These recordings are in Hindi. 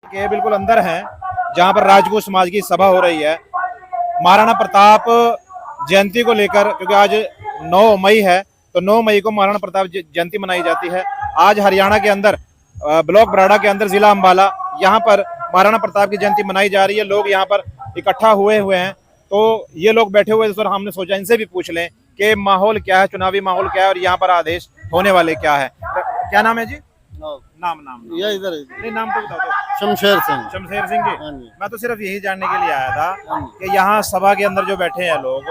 के बिल्कुल अंदर हैं जहां पर राजपूत समाज की सभा हो रही है। महाराणा प्रताप जयंती को लेकर, क्योंकि आज 9 मई है, तो 9 मई को महाराणा प्रताप जयंती मनाई जाती है। आज हरियाणा के अंदर ब्लॉक बराड़ा के अंदर जिला अंबाला, यहाँ पर महाराणा प्रताप की जयंती मनाई जा रही है। लोग यहाँ पर इकट्ठा हुए हैं, तो ये लोग बैठे हुए हैं। हमने सोचा इनसे भी पूछ लें कि माहौल क्या है, चुनावी माहौल क्या है और यहाँ पर आदेश होने वाले क्या है। क्या नाम है जी? नाम ये इधर नहीं, नाम तो बता दो। शमशेर सिंह। शमशेर सिंह जी। हाँ जी। मैं तो सिर्फ यही जानने के लिए आया था कि यहाँ सभा के अंदर जो बैठे हैं लोग,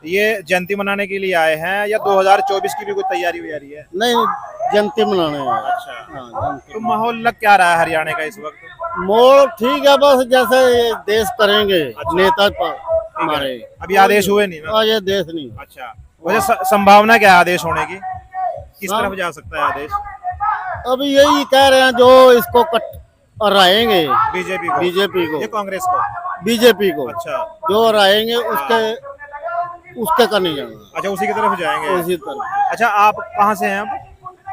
ये जयंती मनाने के लिए आए हैं या 2024 की भी कोई तैयारी हो रही है? नहीं, जयंती मनाने हैं। अच्छा। हाँ, तो माहौल लग क्या रहा है हरियाणा का इस वक्त? मोड़ ठीक है, बस जैसे ये देश करेंगे नेता हमारे। अभी आदेश हुए नहीं ना? ये देश नहीं। अच्छा, वैसे संभावना क्या है आदेश होने की? किस तरफ जा सकता है आदेश? अभी यही कह रहे हैं जो इसको कट हराएंगे, बीजेपी को, ये कांग्रेस को, बीजेपी को। अच्छा, जो हराएंगे उसके का नहीं जाना। अच्छा, उसी की तरफ जाएंगे। उसी तरफ। अच्छा, आप कहाँ से हैं?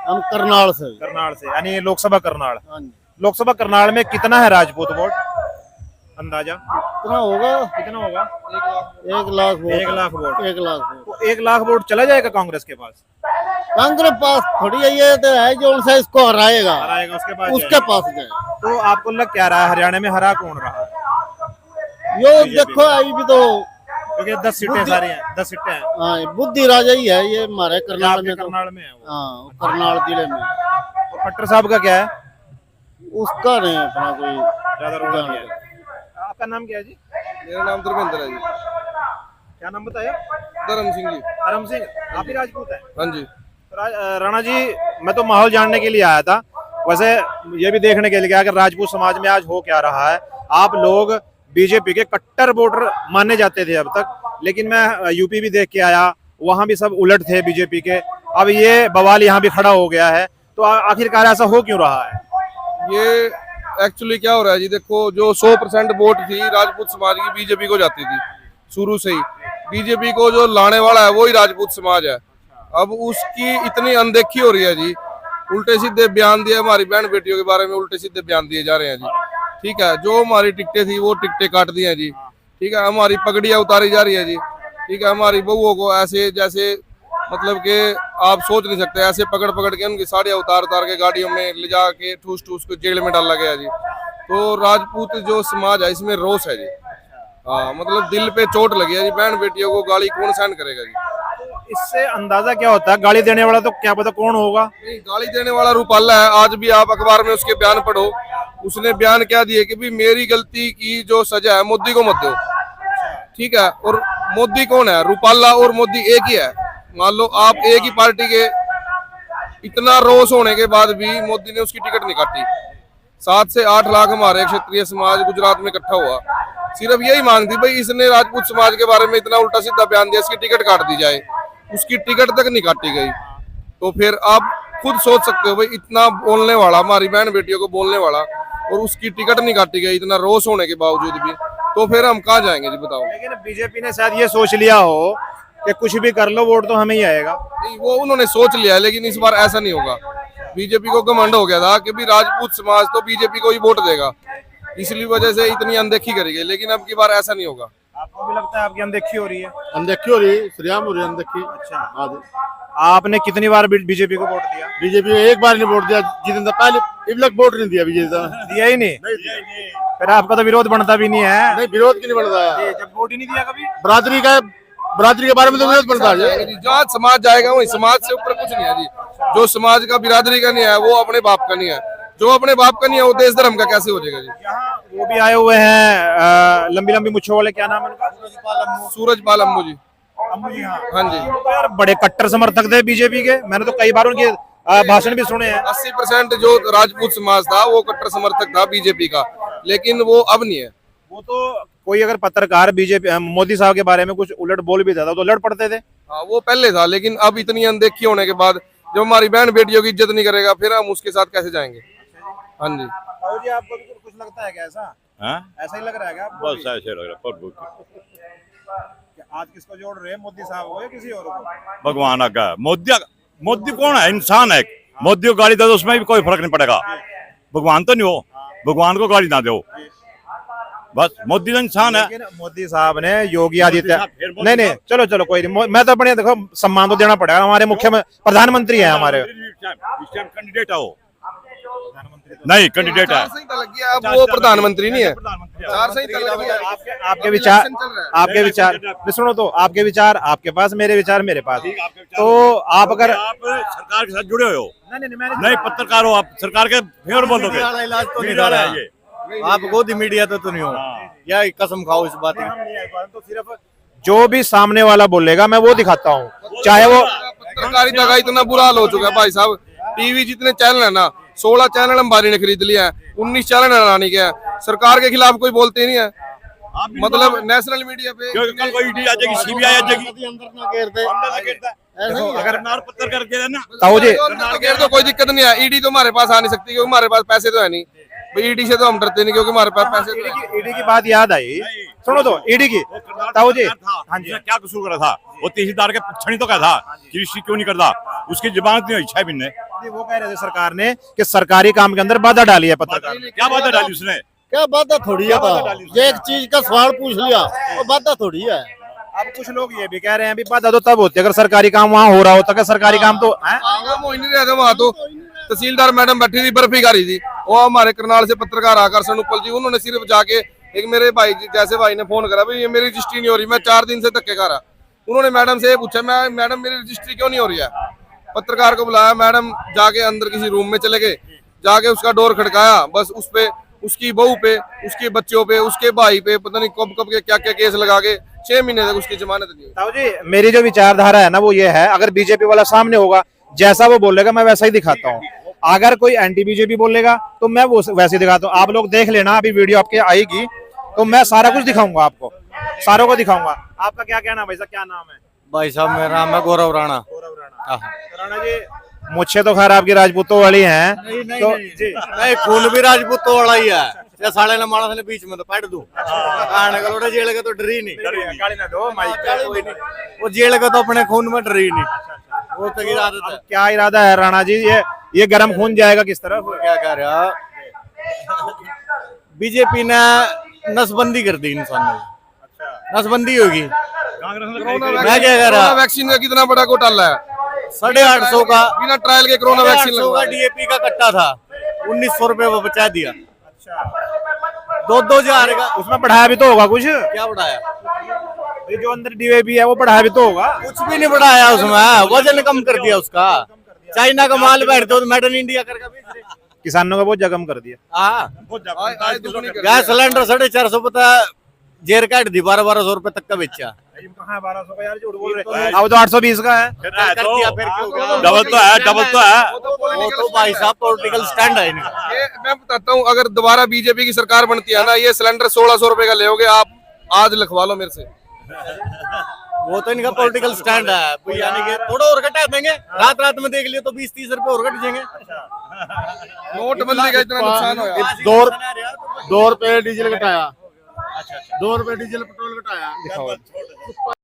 हम करनाल से। करनाल से, यानी लोकसभा करनाल। हाँ जी। लोकसभा करनाल में कितना है राजपूत वोट अंदाजा? कितना होगा? कितना होगा? 1 lakh vote. 1 lakh vote. 1 lakh vote. तो 1 लाख वोट चला जाएगा कांग्रेस के पास? कांग्रेस पास थोड़ी है, ये तो है जो उनसे इसको हराएगा उसके पास जाए। तो आपको लग क्या रहा है हरियाणा में हरा कौन रहा है? यो देखो अभी भी तो, क्योंकि 10 सीटें सारी हैं, 10 सीटें हैं। हाँ, बुद्धि राजा ही है ये हमारे करनाल में। करनाल में है वो। हाँ, करनाल जिले में। और खट्टर साहब का क्या है? उसका नहीं अपना कोई ज्यादा रोड़ा नहीं है। आपका नाम क्या है जी? मेरा नाम धर्मेंद्र है जी। क्या नाम बताया? धर्म सिंह जी। धर्म सिंह, आप ही राजपूत हैं? हाँ जी। राणा जी, मैं तो माहौल जानने के लिए आया था, वैसे ये भी देखने के लिए गया कि राजपूत समाज में आज हो क्या रहा है। आप लोग बीजेपी के कट्टर वोटर माने जाते थे अब तक, लेकिन मैं यूपी भी देख के आया, वहां भी सब उलट थे बीजेपी के। अब ये बवाल यहाँ भी खड़ा हो गया है, तो आखिरकार ऐसा हो क्यों रहा है? ये एक्चुअली क्या हो रहा है जी, देखो जो 100% वोट थी राजपूत समाज की बीजेपी को जाती थी शुरू से ही। बीजेपी को जो लाने वाला है वही राजपूत समाज है। अब उसकी इतनी अनदेखी हो रही है जी, उल्टे सीधे बयान दिए हमारी बहन बेटियों के बारे में, उल्टे सीधे बयान दिए जा रहे हैं जी। ठीक है, जो हमारी टिकटें थी वो टिकटें काट दी हैं जी। ठीक है, हमारी पगड़ियाँ उतारी जा रही है जी। ठीक है, हमारी बहुओं को ऐसे जैसे मतलब कि आप सोच नहीं सकते, ऐसे पकड़ पकड़ के उनकी साड़ियाँ उतार उतार के गाड़ियों में ले जा के ठूस ठूस को जेल में डाला गया जी। तो राजपूत जो समाज है इसमें रोष है जी। हाँ, मतलब दिल पे चोट लगी है जी। बहन बेटियों को गाली कौन सहन करेगा जी? इससे अंदाजा क्या होता है? गाली देने वाला तो क्या पता कौन होगा? नहीं, गाली देने वाला रूपाला है। आज भी आप अखबार में उसके बयान पढ़ो, उसने बयान क्या दिए कि भी मेरी गलती की जो सजा है मोदी को मत दो। ठीक है, और मोदी कौन है? रूपाला और मोदी एक ही है। मान लो आप एक ही पार्टी के, इतना रोष होने के बाद भी मोदी ने उसकी टिकट नहीं काटी। 7 से 8 लाख हमारे क्षत्रिय समाज गुजरात में इकट्ठा हुआ, सिर्फ यही मांग थी भाई इसने राजपूत समाज के बारे में इतना उल्टा सीधा बयान दिया, इसकी टिकट काट दी जाए। उसकी टिकट तक नहीं काटी गई। तो फिर आप खुद सोच सकते हो भाई, इतना बोलने वाला, हमारी बहन बेटियों को बोलने वाला, और उसकी टिकट नहीं काटी गई इतना रोष होने के बावजूद भी, तो फिर हम कहाँ जाएंगे जी बताओ? लेकिन बीजेपी ने शायद ये सोच लिया हो कि कुछ भी कर लो वोट तो हमें ही आएगा। नहीं, वो उन्होंने सोच लिया है, लेकिन इस बार ऐसा नहीं होगा। बीजेपी को घमंड हो गया था कि भी राजपूत समाज तो बीजेपी को ही वोट देगा, इसलिए वजह से इतनी अनदेखी करी गई। लेकिन अब की बार ऐसा नहीं होगा। आपको भी लगता है आपकी अनदेखी हो रही है? अनदेखी हो रही है, श्रीराम हो रही है अनदेखी। अच्छा, हाँ, आपने कितनी बार बीजेपी को वोट दिया? बीजेपी ने एक बार नहीं वोट दिया, जितने पहले इबलक वोट नहीं दिया बीजेपी। दिया ही नहीं? फिर आपका तो विरोध बनता भी नहीं है। नहीं, विरोध क्यों नहीं बनता है? जब वोट ही नहीं दिया कभी। बरादरी के बारे में तो विरोध बनता है। जो समाज जाएगा वही, समाज से ऊपर कुछ नहीं है जी। जो समाज का बिरादरी का नहीं है वो अपने बाप का नहीं है, जो अपने बाप का नहीं है वो देश धर्म का कैसे हो जाएगा जी? यहाँ वो भी आए हुए हैं लंबी लंबी मुच्छों वाले, क्या नाम है उनका? सूरजपाल अम्मू जी। अम्मू जी, हाँ। हाँ जी। तो यार बड़े कट्टर समर्थक थे बीजेपी के, मैंने तो कई बार उनके भाषण भी सुने हैं। 80% जो राजपूत समाज था वो कट्टर समर्थक था बीजेपी का, लेकिन वो अब नहीं है। वो तो कोई अगर पत्रकार बीजेपी मोदी साहब के बारे में कुछ उलट बोल भी देता तो लड़ पड़ते थे। हाँ, वो पहले था, लेकिन अब इतनी अनदेखी होने के बाद जब हमारी बहन बेटियों की इज्जत नहीं करेगा फिर हम उसके साथ कैसे जाएंगे? हाँ जी। और जी आपको भी कुछ लगता है क्या ऐसा? हाँ? ऐसा ही लग रहा है क्या आपको बस भी? ऐसे लग रहा है कि आज किसको जोड़ रहे हैं, मोदी साहब को या किसी और को? भगवान का। मोदी कौन है? इंसान है। मोदी को गाली दे दो उसमें भी कोई फर्क नहीं पड़ेगा। भगवान तो नहीं हो, भगवान को गाली ना दो, बस मोदी तो इंसान है। लेकिन मोदी साहब ने योगी आदित्यनाथ, नहीं नहीं चलो चलो कोई नहीं, मैं तो अपने देखो सम्मान तो देना पड़ेगा, हमारे मुख्य प्रधानमंत्री है हमारे। कैंडिडेट है वो, नहीं कैंडिडेट है। लग गया, अब वो प्रधानमंत्री नहीं है। चार संहिता लग गया। आपके विचार, आपके विचार सुनो, तो आपके विचार आपके पास, मेरे विचार मेरे पास। तो आप अगर आप सरकार के साथ जुड़े हुए हो, नहीं नहीं पत्रकार हो, आप सरकार के फेवर बोलोगे। इलाज तो नहीं मीडिया डाला है ये। आप गोदी मीडिया तो नहीं हो, या कसम खाओ इस बात में। तो सिर्फ जो भी सामने वाला बोलेगा मैं वो दिखाता हूँ, चाहे वो पत्रकारिता का इतना बुरा हाल हो चुका है भाई साहब। टीवी जितने चैनल है ना, 16 चैनल अंबानी ने खरीद लिया है, 19 चैनल अडानी के हैं। सरकार के खिलाफ कोई बोलते ही नहीं है, मतलब नेशनल मीडिया पे। क्योंकि कल कोई ईडी आ जाएगी, सीबीआई आ जाएगी, अंदर ना घेरते, अगर नार पत्थर करके है ना, ताऊ जी तो कोई दिक्कत नहीं है। ईडी तो हमारे पास आ नहीं सकती क्योंकि हमारे पास पैसे तो है नहीं। ईडी से तो हम डरते नहीं क्योंकि हमारे पास पैसे तो है। ईडी की बात याद आई, सुनो तो ईडी की, ताऊ जी हाँ जी, क्या कसूर करा था वो तहसीलदार के छणी तो क्या था कि रजिस्ट्री क्यों नहीं करता, उसकी जमानत नहीं हुई 6 महीने। नहीं, वो कह रहे थे सरकार ने कि सरकारी काम के अंदर बाधा डाली है पत्रकार ने। क्या बात डाली उसने? क्या बात थोड़ी है, ये एक चीज का सवाल पूछ लिया वो बात थोड़ी है। अब कुछ लोग ये भी कह रहे हैं भी बाधा तो तब होती है अगर सरकारी काम वहाँ हो रहा होता है, सरकारी काम तो है। वो ही नहीं रहते वहाँ तो। तहसीलदार मैडम बैठी थी, बर्फी खा रही थी, वो हमारे करनाल से पत्रकार आकर्षण उपल जी, उन्होंने सिर्फ जाके एक मेरे भाई जैसे भाई ने फोन करा भाई ये मेरी रजिस्ट्री नहीं हो रही, मैं 4 दिन से धक्के खा रहा। उन्होंने मैडम से पूछा, मैं मैडम मेरी रजिस्ट्री क्यों नहीं हो रही है? पत्रकार को बुलाया, मैडम जाके अंदर किसी रूम में चले गए, जाके उसका डोर खड़काया, बस उस पे, उसकी बहू पे, उसके बच्चों पे, उसके भाई पे पता नहीं कब कब के क्या क्या केस लगा के 6 महीने तक उसकी जमानत नहीं हुई। ताऊ जी मेरी जो विचारधारा है ना वो ये है, अगर बीजेपी वाला सामने होगा जैसा वो बोलेगा मैं वैसा ही दिखाता हूँ, अगर कोई एंटी बीजेपी बोलेगा तो मैं वो वैसे ही दिखाता हूँ। आप लोग देख लेना, अभी वीडियो आपके आएगी तो मैं सारा कुछ दिखाऊंगा, आपको सारों को दिखाऊंगा। आपका क्या कहना है भाई साहब, क्या नाम है? भाई साहब मेरा नाम है गौरव राणा। गौरव राणा। राणा जी मुझे तो खैर आपकी राजपूतों वाली हैं, तो जी नहीं, खून भी राजपूतों वाला ही है। ये साले ने मानस ने बीच में तो पैट दूं, आने का लोटा जेल का तो डर ही नहीं, गाली ना दो माइक। वो जेल का तो अपने खून में डर ही नहीं, वो तो इरादा है। क्या इरादा है राणा जी, ये गर्म खून जाएगा किस तरफ? क्या कह रहा, बीजेपी ने नसबंदी कर दी, इंसानों की नसबंदी होगी। मैं क्या कह रहा, वैक्सीन का कितना बड़ा घोटाला है, 850 का बिना ट्रायल के कोरोना वैक्सीन 850 का डीएपी का कट्टा था, 1900 रुपए वो बचा दिया। 2-2 हजार का उसमें बढ़ाया भी तो होगा कुछ, क्या बढ़ाया? ये जो अंदर डीएपी है वो बढ़ाया भी तो होगा। कुछ भी नहीं बढ़ाया उसमें, वजन कम कर दिया उसका। चाइना का माल बैठते हो तो मेड इन इंडिया करके बेच रहे, किसानों का बहुत जगम कर दिया। हाँ, गैस सिलेंडर 450 पता जेर काट दी, 1200 रुपए तक का बेचा। 1200 का यार, झूठ बोल रहे हैं। अब तो 820 का है। कर दिया, फिर क्यों गया? डबल तो है, डबल तो है। वो तो भाई साहब पॉलिटिकल स्टैंड है इनका। ये मैं बताता हूँ, अगर दोबारा बीजेपी की सरकार बनती है ना, ये सिलेंडर 1600 रुपए का ले, आप आज लिखवा लो मेरे से। वो तो इनका पॉलिटिकल स्टैंड है, यानी कि थोड़ा और घटा देंगे, रात रात में देख लियो तो 20-30 रुपए और घट जाएंगे। नोटबंदी का इतना नुकसान होया। 2 रुपए डीजल घटाया, 2 रुपए डीजल पेट्रोल घटाया।